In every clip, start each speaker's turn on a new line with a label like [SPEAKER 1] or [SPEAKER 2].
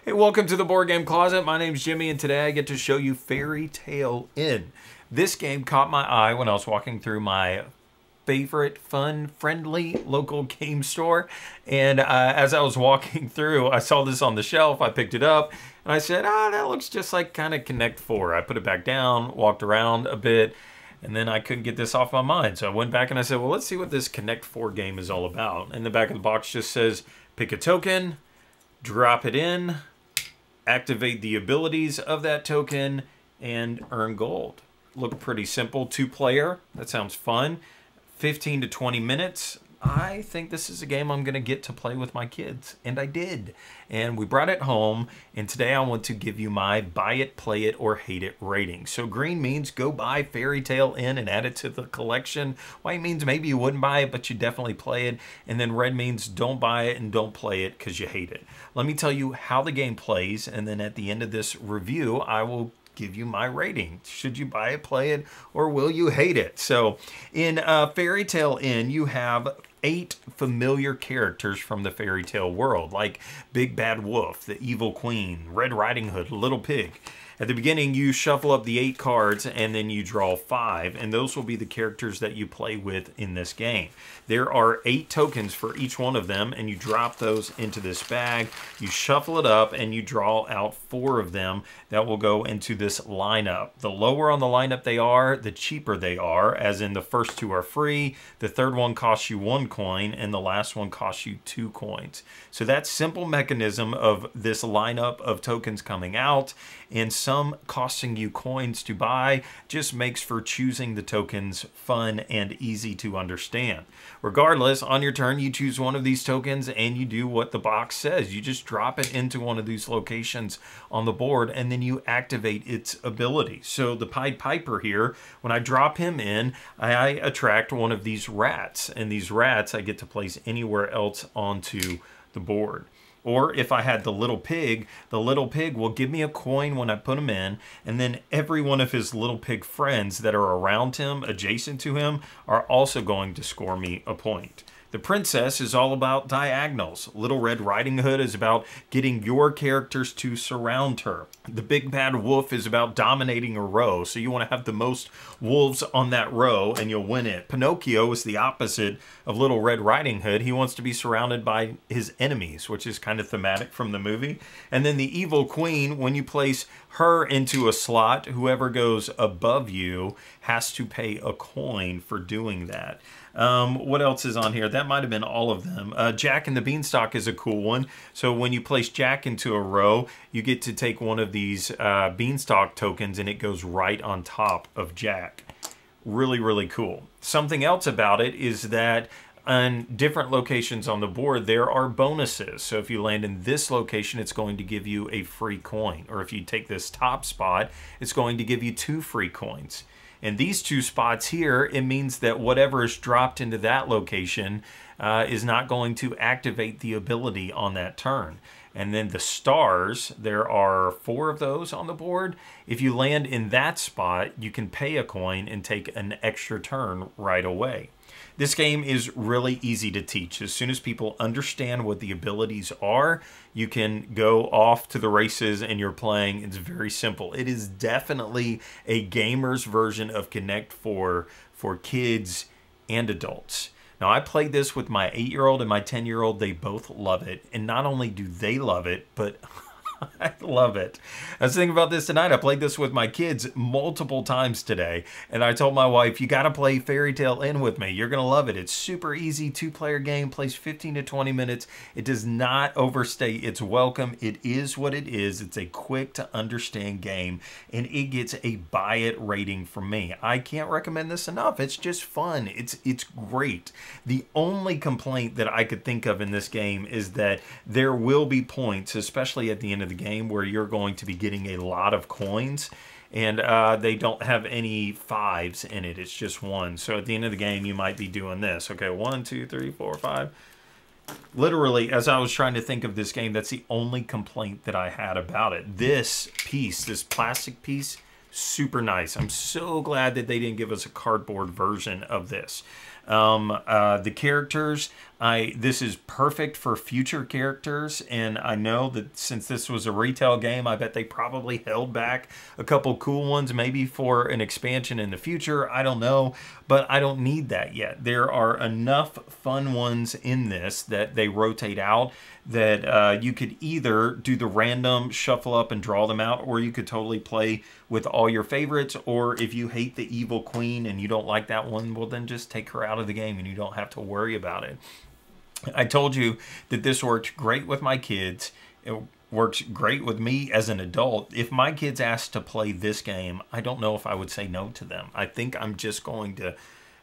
[SPEAKER 1] Hey, welcome to the Board Game Closet. My name's Jimmy, and today I get to show you Fairy Tale Inn. This game caught my eye when I was walking through my favorite, fun, friendly local game store. And as I was walking through, I saw this on the shelf. I picked it up, and I said, that looks just like kind of Connect 4. I put it back down, walked around a bit, and then I couldn't get this off my mind. So I went back and I said, well, let's see what this Connect 4 game is all about. And the back of the box just says, pick a token, drop it in, activate the abilities of that token, and earn gold. Look pretty simple. 2-player. That sounds fun. 15 to 20 minutes. I think this is a game I'm going to get to play with my kids. And I did. And we brought it home. And today I want to give you my buy it, play it, or hate it rating. So green means go buy Fairy Tale Inn and add it to the collection. White means maybe you wouldn't buy it, but you definitely play it. And then red means don't buy it and don't play it because you hate it. Let me tell you how the game plays. And then at the end of this review, I will give you my rating. Should you buy it, play it, or will you hate it? So in Fairy Tale Inn, you have 8 familiar characters from the fairy tale world, like Big Bad Wolf, the Evil Queen, Red Riding Hood, Little Pig. At the beginning, you shuffle up the 8 cards and then you draw 5, and those will be the characters that you play with in this game. There are 8 tokens for each one of them, and you drop those into this bag. You shuffle it up and you draw out 4 of them that will go into this lineup. The lower on the lineup they are, the cheaper they are, as in the first 2 are free, the third one costs you 1 coin, and the last one costs you 2 coins. So that simple mechanism of this lineup of tokens coming out and some costing you coins to buy just makes for choosing the tokens fun and easy to understand. Regardless, on your turn, you choose one of these tokens and you do what the box says. You just drop it into one of these locations on the board and then you activate its ability. So the Pied Piper here, when I drop him in, I attract one of these rats, and these rats I get to place anywhere else onto the board. Or if I had the little pig will give me a coin when I put him in, and then every one of his little pig friends that are around him, adjacent to him, are also going to score me a point. The princess is all about diagonals. Little Red Riding Hood is about getting your characters to surround her. The Big Bad Wolf is about dominating a row, so you want to have the most wolves on that row and you'll win it. Pinocchio is the opposite of Little Red Riding Hood. He wants to be surrounded by his enemies, which is kind of thematic from the movie. And then the Evil Queen, when you place her into a slot, whoever goes above you has to pay a coin for doing that. What else is on here? That might have been all of them. Jack and the Beanstalk is a cool one. So when you place Jack into a row, you get to take one of these Beanstalk tokens and it goes right on top of Jack. Really, really cool. Something else about it is that on different locations on the board, there are bonuses. So if you land in this location, it's going to give you a free coin. Or if you take this top spot, it's going to give you 2 free coins. And these 2 spots here, it means that whatever is dropped into that location is not going to activate the ability on that turn. And then the stars, there are 4 of those on the board. If you land in that spot, you can pay a coin and take an extra turn right away. This game is really easy to teach. As soon as people understand what the abilities are, you can go off to the races and you're playing. It's very simple. It is definitely a gamer's version of Connect 4 for kids and adults. Now, I played this with my 8-year-old and my 10-year-old. They both love it. And not only do they love it, but I love it. I was thinking about this tonight. I played this with my kids multiple times today. And I told my wife, you got to play Fairy Tale Inn with me. You're going to love it. It's super easy, 2-player game, plays 15 to 20 minutes. It does not overstay its welcome. It is what it is. It's a quick to understand game. And it gets a buy it rating from me. I can't recommend this enough. It's just fun. It's great. The only complaint that I could think of in this game is that there will be points, especially at the end of the game, where you're going to be getting a lot of coins, and they don't have any 5s in it. It's just 1. So at the end of the game, you might be doing this. Okay, 1, 2, 3, 4, 5. Literally, as I was trying to think of this game, that's the only complaint that I had about it. This piece, this plastic piece, super nice. I'm so glad that they didn't give us a cardboard version of this. The characters, This is perfect for future characters, and I know that since this was a retail game, I bet they probably held back a couple cool ones, maybe for an expansion in the future. I don't know, but I don't need that yet. There are enough fun ones in this that they rotate out that you could either do the random shuffle up and draw them out, or you could totally play with all your favorites. Or if you hate the evil queen and you don't like that one, well, then just take her out of the game and you don't have to worry about it. I told you that this worked great with my kids. It works great with me as an adult. If my kids asked to play this game, I don't know if I would say no to them. I think I'm just going to...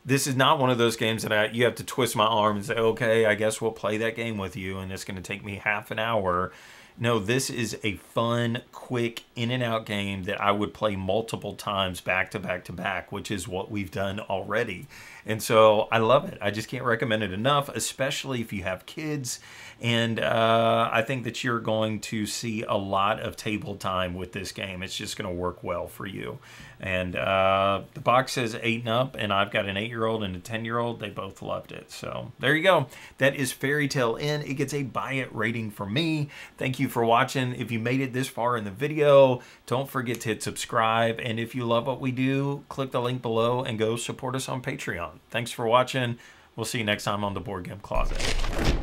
[SPEAKER 1] This is not one of those games that you have to twist my arm and say, okay, I guess we'll play that game with you, and it's going to take me half an hour. No, this is a fun, quick, in and out game that I would play multiple times back to back to back, which is what we've done already. And so I love it. I just can't recommend it enough, especially if you have kids. And I think that you're going to see a lot of table time with this game. It's just going to work well for you. And the box says 8 and up, and I've got an 8-year-old and a 10-year-old. They both loved it. So there you go. That is Fairy Tale Inn. It gets a buy it rating from me. Thank you for watching. If you made it this far in the video, don't forget to hit subscribe. And if you love what we do, click the link below and go support us on Patreon. Thanks for watching. We'll see you next time on the Board Game Closet.